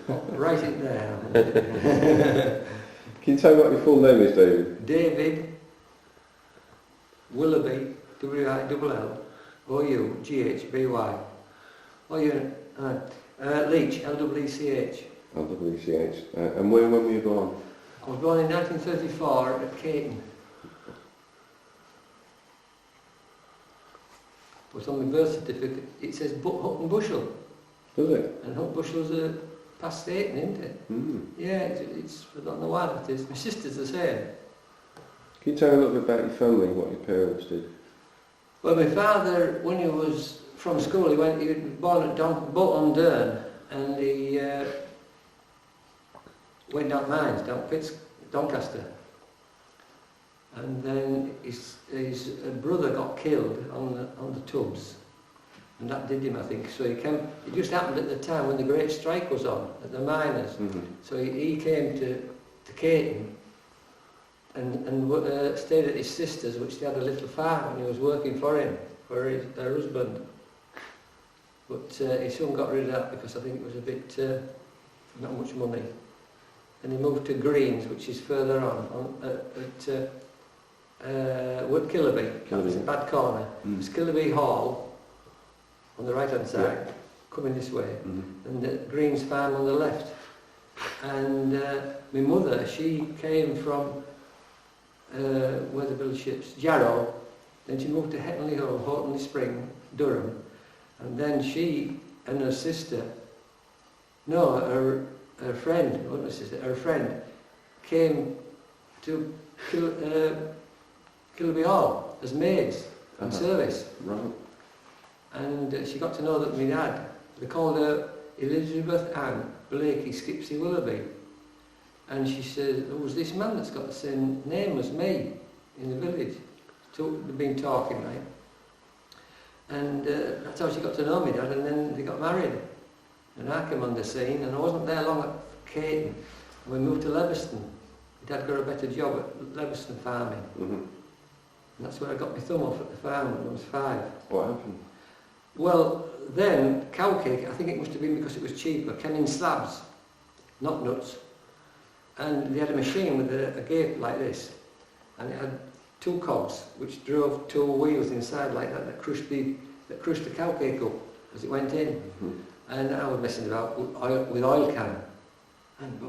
Write it there. Can you tell me what your full name is, David? David Willoughby, W-I-L-L-O-U-G-H-B-Y. Oh, you Leech, L-W-E-C-H. L-W-E-C-H. And when were you born? I was born in 1934 at Caton. But on my birth certificate it says Hutton Bushel. Does it? And Hutton Bushel's past Caton, isn't it? Mm. Yeah, it's I don't know why that is. My sister's the same. Can you tell me a little bit about your family, what your parents did? Well, my father, when he was from school, he was born at Bolton-on-Dearne, and he went down mines, down pits, Doncaster. And then his brother got killed on the tubs, and that did him, I think. So he came. It just happened at the time when the Great Strike was on at the miners. Mm-hmm. So he came to Caton and stayed at his sister's, which they had a little farm, and he was working for her husband. But he soon got rid of that because I think it was a bit not much money. And he moved to Greens, which is further on at Killerby. It's a bad corner. It's Killerby Hall on the right hand side, coming this way, and the Greens farm on the left. And my mother, she came from where the village ships, Jarrow. Then she moved to Hettonley Hall, Hortonley Spring, Durham, and then she and her sister, her friend, not her sister, her friend, came to Killerby Hall as maids in service. Right. And she got to know that my dad, they called her Elizabeth Ann Blakey Skipsy Willoughby. And she said, oh, was this man that's got the same name as me in the village? They've been talking, right? And that's how she got to know me dad, and then they got married. And I came on the scene, and I wasn't there long at Caton. And we moved to Leverston. My dad got a better job at Leverston farming. Mm-hmm. And that's where I got my thumb off at the farm when I was 5. What happened? Well, then, cow cake, I think it must have been because it was cheaper, came in slabs, not nuts. And they had a machine with a gate like this, and it had 2 cogs which drove 2 wheels inside like that crushed the cow cake up as it went in. Mm-hmm. And I was messing about with oil can, and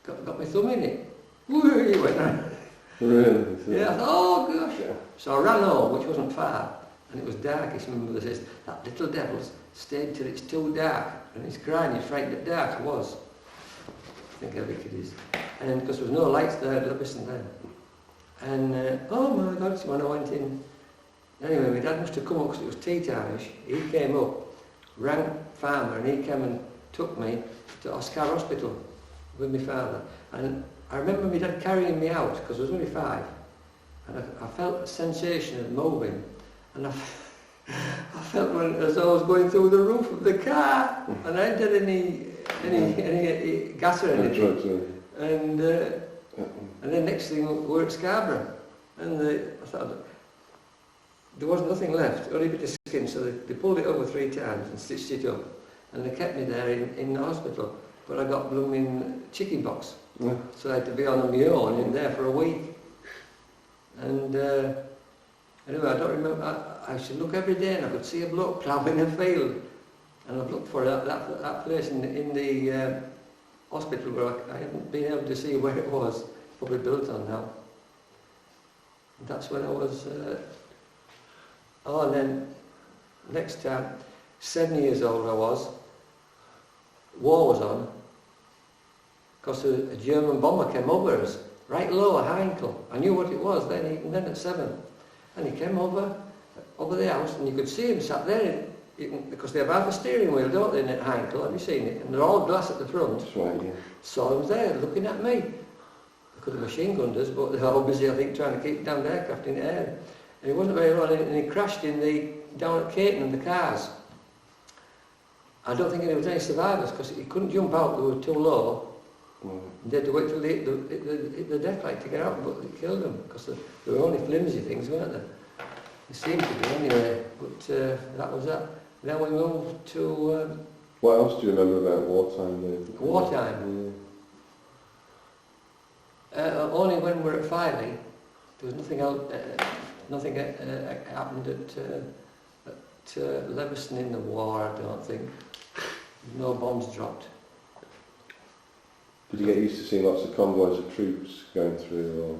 got my thumb in it. Whoo, it went around. Really? Yeah, I thought, oh gosh. Yeah. So I ran home, which wasn't far, and it was darkish. My mother says, that little devil's stayed till it's too dark, and he's crying, he's frightened at dark. I was. I think every kid is. And because there was no lights there at Leverston then. And oh my God, so when I went in, anyway, my dad must have come up because it was tea time-ish. He came up, rang farmer, and he came and took me to Oscar Hospital with my father. And I remember my dad carrying me out because I was only 5, and I felt a sensation of moving, and I felt as though I was going through the roof of the car, and I hadn't had any gas or anything. And then next thing we were at Scarborough, and I thought there was nothing left, only a bit of skin, so they pulled it over 3 times and stitched it up, and they kept me there in the hospital. But I got blooming chicken pox, so I had to be on my own in there for a week. And anyway, I don't remember. I should look every day, and I could see a bloke ploughing a field, and I've looked for that place in the hospital where I haven't been able to see where it was. Probably built on now. And that's when I was. And then next time, 7 years old I was. War was on. Because a German bomber came over us, right low, a Heinkel. I knew what it was then, even then at 7. And he came over the house, and you could see him sat there, because they have half a steering wheel, don't they, in that Heinkel, have you seen it? And they're all glass at the front. That's right, yeah. Saw him there, looking at me. They could have machine gunned us, but they're all busy, I think, trying to keep down the aircraft in the air. And he wasn't very long, and he crashed down at Caton in the cars. I don't think there was any survivors, because he couldn't jump out, they were too low. They had to wait till they hit the death light to get out, but it killed them, because they were only flimsy things, weren't they? They seemed to be anyway, but that was that. Then we moved to What else do you remember about wartime then? Wartime? Only when we were at Filey, there was nothing else, nothing happened at Leveson in the war, I don't think. No bombs dropped. Did you get used to seeing lots of convoys of troops going through? Or?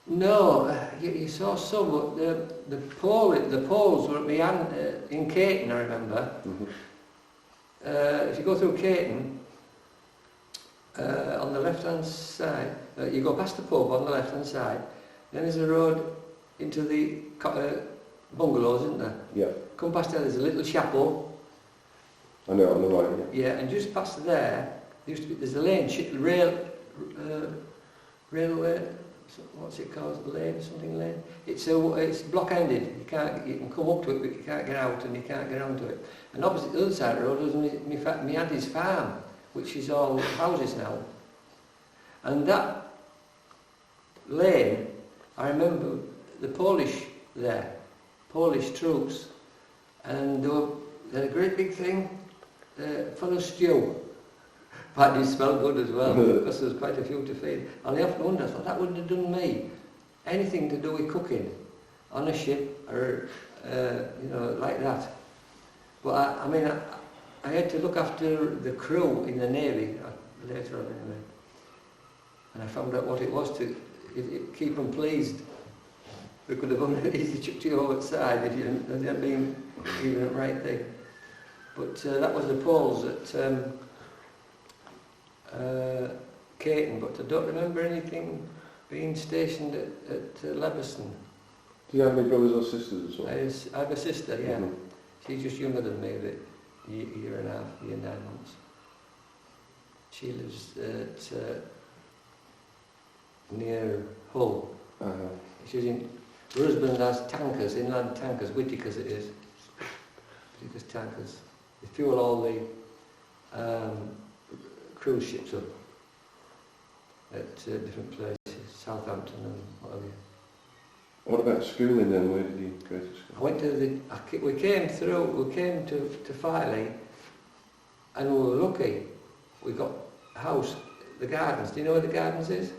No, you saw some, but the Poles were at my aunt in Caton, I remember. Mm-hmm. If you go through Caton, on the left-hand side, you go past the pub on the left-hand side, then there's a road into the bungalows, isn't there? Yeah. Come past there, there's a little chapel. I know, on the right, yeah. Yeah, and just past there, there's a lane, railway, what's it called, lane, something lane? It's block-ended, you can come up to it, but you can't get out and you can't get onto it. And opposite the other side of the road was my auntie's farm, which is all houses now. And that lane, I remember the Polish troops, and they had a great big thing full of stew. But it smelled good as well, because there was quite a few to feed. And I often wondered, I thought that wouldn't have done me anything to do with cooking on a ship or, like that. But I had to look after the crew in the Navy later on anyway. And I found out what it was to keep them pleased. We could have only easily chucked you outside if you hadn't been even the right thing. But that was the Poles at Caton, but I don't remember anything being stationed at Leveson. Do you have any brothers or sisters as well? I have a sister, yeah. Mm-hmm. She's just younger than me, a year and a half, year and 9 months. She lives at near Hull. She's in. Her husband has tankers, inland tankers, Whittaker's it is. Whittaker's tankers. They fuel all the cruise ships up at different places, Southampton and what have you. What about schooling then? Where did you go to school? I went to we came to Filey, and we were lucky. We got a house, the Gardens. Do you know where the Gardens is?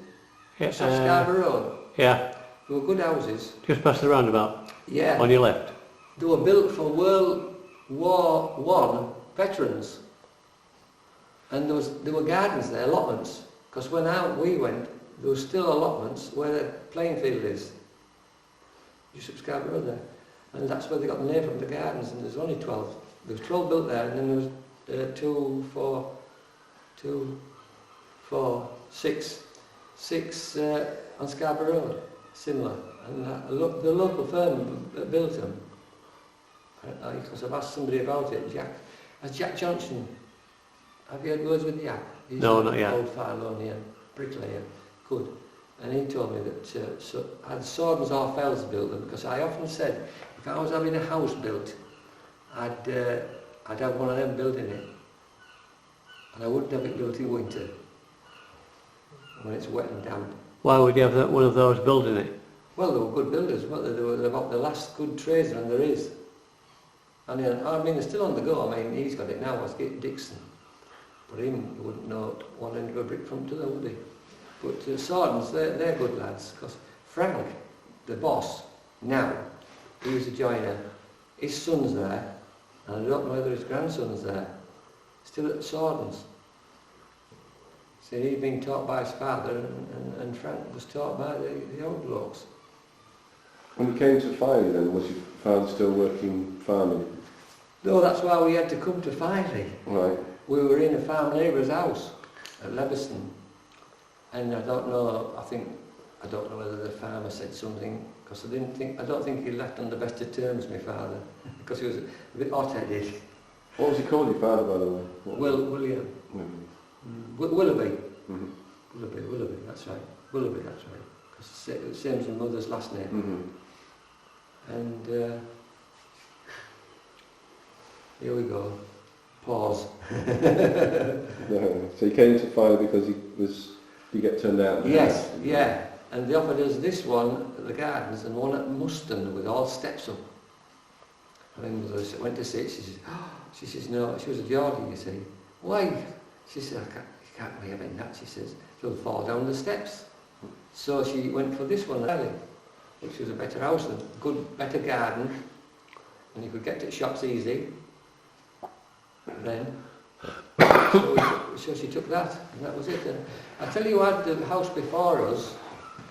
Yeah, Just off Scarborough Road. Yeah. They were good houses. Just past the roundabout. Yeah. On your left. They were built for World War I veterans. And there were gardens there, allotments. Because when we went, there were still allotments where the playing field is. Just up Scarborough Road there. And that's where they got the name from, the Gardens, and there's only 12. There was 12 built there, and then there was six on Scarborough Road, similar. And the local firm that built them, because I've asked somebody about it, Jack Johnson. Have you had words with Jack? He's no, not yet. Old Filonian bricklayer, good. And he told me that had Swordens or Fells built them, because I often said if I was having a house built, I'd have one of them building it, and I wouldn't have it built in winter when it's wet and damp. Why would you have one of those building it? Well, they were good builders, weren't they? They were about the last good tradesman there is. And they're still on the go. I mean, he's got it now, Dixon. But him, you wouldn't know one end of a brick from to the would he? But Swordens, they're good lads, because Frank, the boss, now, he was a joiner. His son's there, and I don't know whether his grandson's there. Still at Swordens. So he'd been taught by his father, and Frank was taught by the old blokes. When you came to Filey then, was your father still working farming? No, that's why we had to come to Filey. Right. We were in a farm labourer's house at Leveson, and I don't know whether the farmer said something, because I don't think he left on the best of terms, my father, because he was a bit hot-headed. What was he called, your father, by the way? William. Willoughby. Mm-hmm. Willoughby, that's right. Willoughby, that's right. Because it's the same as my mother's last name. Mm-hmm. And here we go. Pause. No. So you came to Filey because you get turned out? Yes, yeah. And they offered us this one at the Gardens and one at Muston with all steps up. My mother went to see it, she says, oh, she says, no, she was a Geordie, you see. Why? She said, you can't be having that, she says, she'll fall down the steps. So she went for this one, really, which was a better house, and good, better garden, and you could get to shops easy. And then, so she took that, and that was it. And I tell you what, the house before us,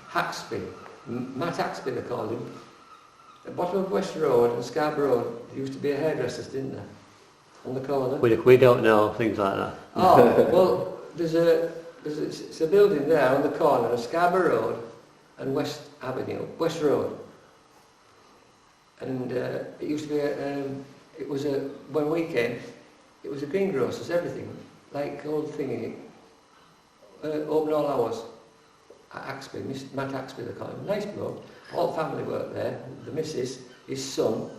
Haxby, Matt Haxby they called him, at the bottom of West Road and Scarborough Road, there used to be a hairdresser's, didn't there? On the corner. We don't know things like that. Oh, well, it's a building there on the corner of Scarborough Road and West Road. And it used to be when we came, it was a greengrocer's, everything, like old thingy, open all hours. Axby, Matt Axby they call him, nice bloke. All family worked there, the missus, his son,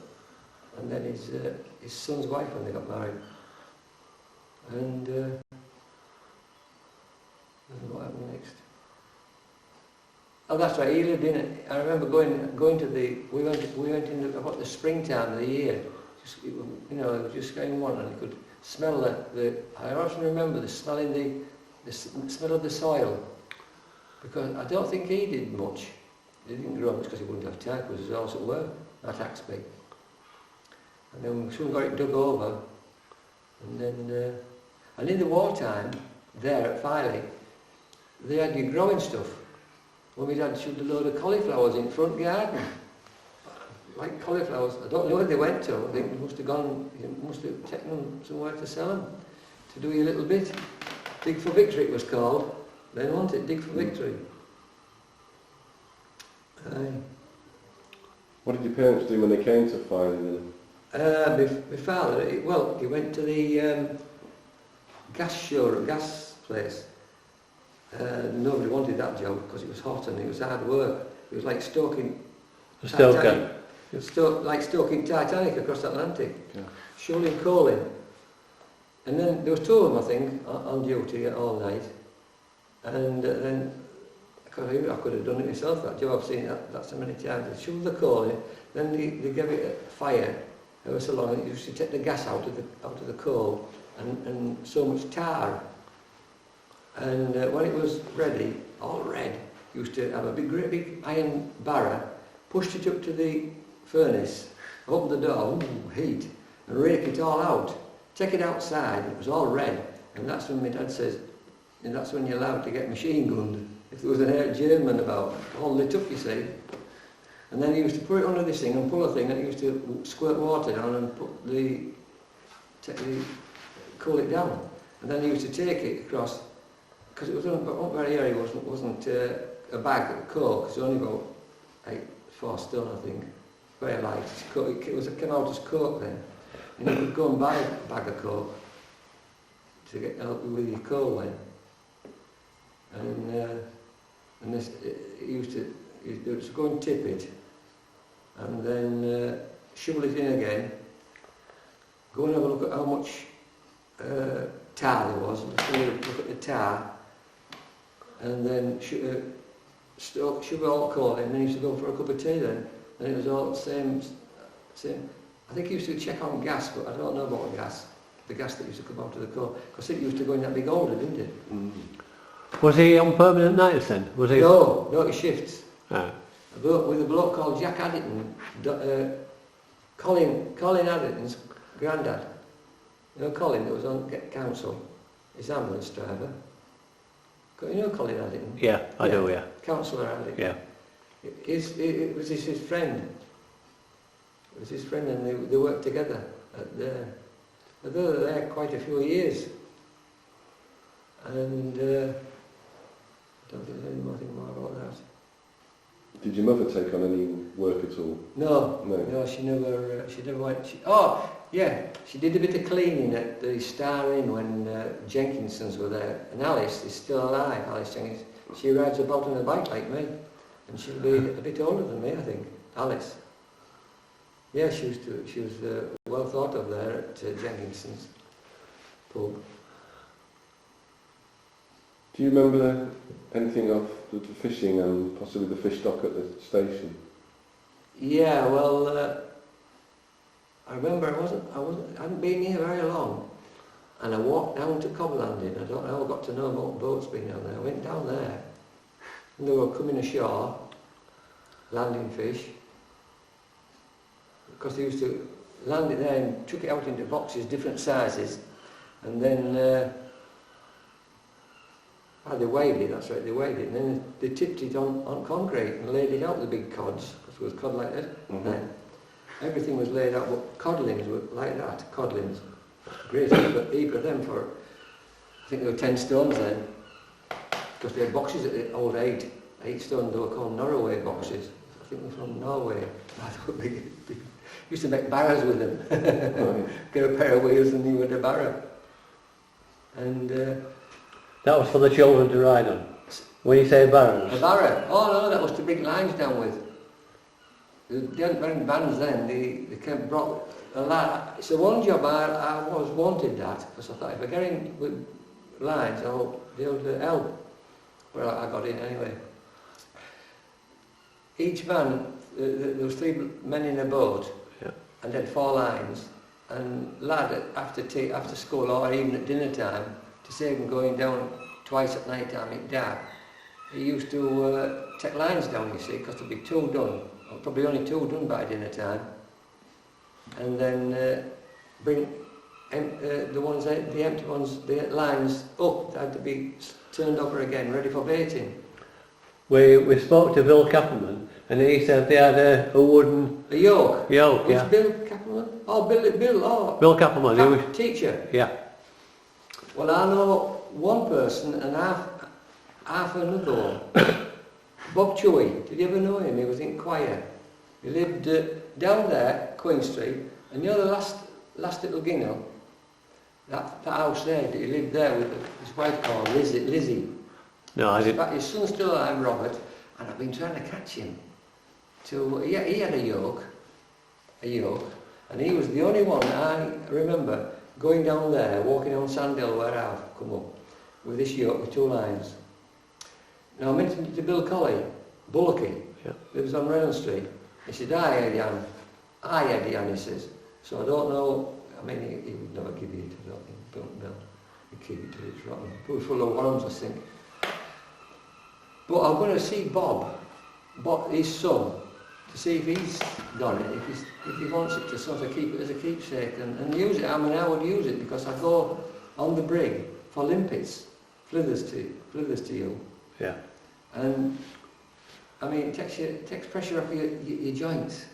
and then his son's wife when they got married. And what happened next? Oh, that's right. He lived in it. I remember going to the. We went in about the springtime of the year. Just, just going on, and you could smell the. I often remember the smelling the smell of the soil, because I don't think he did much. He didn't grow much because he wouldn't have time, because he was also at work at Axby. And then we soon got it dug over, and then and in the wartime there at Filey, they had you growing stuff. When we had shoved a load of cauliflowers in front garden, like cauliflowers. I don't know where they went to. I think they must have gone. You must have taken them somewhere to sell them, to do a little bit. Dig for Victory it was called. Then wasn't it? Dig for Victory. What did your parents do when they came to Filey then? My father, he went to the gas place. Nobody wanted that job because it was hot and it was hard work. It was like stoking Titanic, like stoking Titanic across the Atlantic, shoveling coal in. And then there was two of them, I think, on duty all night. And then I could have done it myself. That job, I've seen that so many times. They shoveled the coal in, then they gave it a fire. Ever so long, it used to take the gas out of the coal and so much tar. And when it was ready, all red, used to have a great big iron barrow, pushed it up to the furnace, opened the door, heat, and rake it all out. Take it outside, it was all red. And that's when my dad says, and that's when you're allowed to get machine gunned. If there was an German about, all lit up, you see. And then he used to put it under this thing and pull a thing, and he used to squirt water down and cool it down. And then he used to take it across, because it was not very airy, wasn't a bag of coal, because it was only about 4 stone, I think. Very light. It came out as coke then. And you could go and buy a bag of coke to get help with your coal then. And this, he used to go and tip it, and then shovel it in again, go and have a look at how much tar there was, look at the tar, and then sugar all coal in, and then he used to go for a cup of tea then, and it was all the same. I think he used to check on gas, but I don't know about gas, the gas that used to come out of the coal, because it used to go in that big holder, didn't it? Mm. Was he on permanent nights then? Was he? No, he shifts. Ah. With a bloke called Jack Addington, Colin Addington's granddad. You know Colin that was on council, his ambulance driver. You know Colin Addington? Yeah, I do, yeah. Councillor Addington. Yeah. It was his friend. It was his friend, and they worked together they were there quite a few years. And I don't think there's anything more about that. Did your mother take on any work at all? No, she never went. She did a bit of cleaning at the Star Inn when Jenkinsons were there. And Alice is still alive, Alice Jenkins. She rides about on a bike like me. And she'll be a bit older than me, I think, Alice. Yeah, she was well thought of there at Jenkinson's pub. Do you remember anything of the fishing and possibly the fish stock at the station? Yeah, well, I remember I hadn't been here very long, and I walked down to Cobb Landing. I don't know how I got to know about boats being down there. I went down there, and they were coming ashore, landing fish, because they used to land it there and took it out into boxes, different sizes, and then they weighed it, that's right, they weighed it, and then they tipped it on concrete and laid it out, the big cods, because it was cod like that then. Everything was laid out, but codlings were like that, codlings. Great heap of them for, I think they were 10 stones then, because they had boxes at the old 8 stone, they were called Norway boxes. I think they're from Norway. Used to make barrows with them. Get a pair of wheels and you had a barrow. And That was for the children to ride on. When you say barrows. a barrow? Oh no, that was to bring lines down with. They didn't bring vans then, they came, brought a lad. So one job I was wanted that, because I thought if I get in with lines I'll be able to help. Well, I got in anyway. Each van, there was 3 men in a boat, Yeah. and they had 4 lines, and lad after school or even at dinner time, to save him going down twice at night time at dark, he used to take lines down, you see, because there'd be 2 done, or probably only 2 done by dinner time, and then bring the empty ones, the lines up, they had to be turned over again, ready for baiting. We spoke to Bill Kappelman, and he said they had a wooden A yoke. yoke, Which yeah. Bill Kappelman? Oh, Bill, Bill Kappelman, he was, teacher. yeah. Well, I know one person and half another one. Bob Chewy, did you ever know him? He was in choir. He lived down there, Queen Street, and you know the last little Ginnell? That house there, he lived there with his wife called Lizzie. No, I didn't. His son's still alive, Robert, and I've been trying to catch him. He had a yoke, and he was the only one I remember going down there, walking on Sandhill where I've come up, with this yoke with 2 lines. Now I mentioned it to Bill Colley, Bullocky, Yeah. lives on Reynolds Street. He said, I had Jan, he says. So I don't know, I mean, he would never give you it, I don't think, Bill. He'd keep it till it's rotten. It was full of worms, I think. But I'm going to see Bob, his son, to see if he's done it, if he wants it to sort of keep it as a keepsake and use it. I mean, I would use it because I go on the brig for limpets, flithers to you. Yeah. And I mean, it takes pressure off your joints.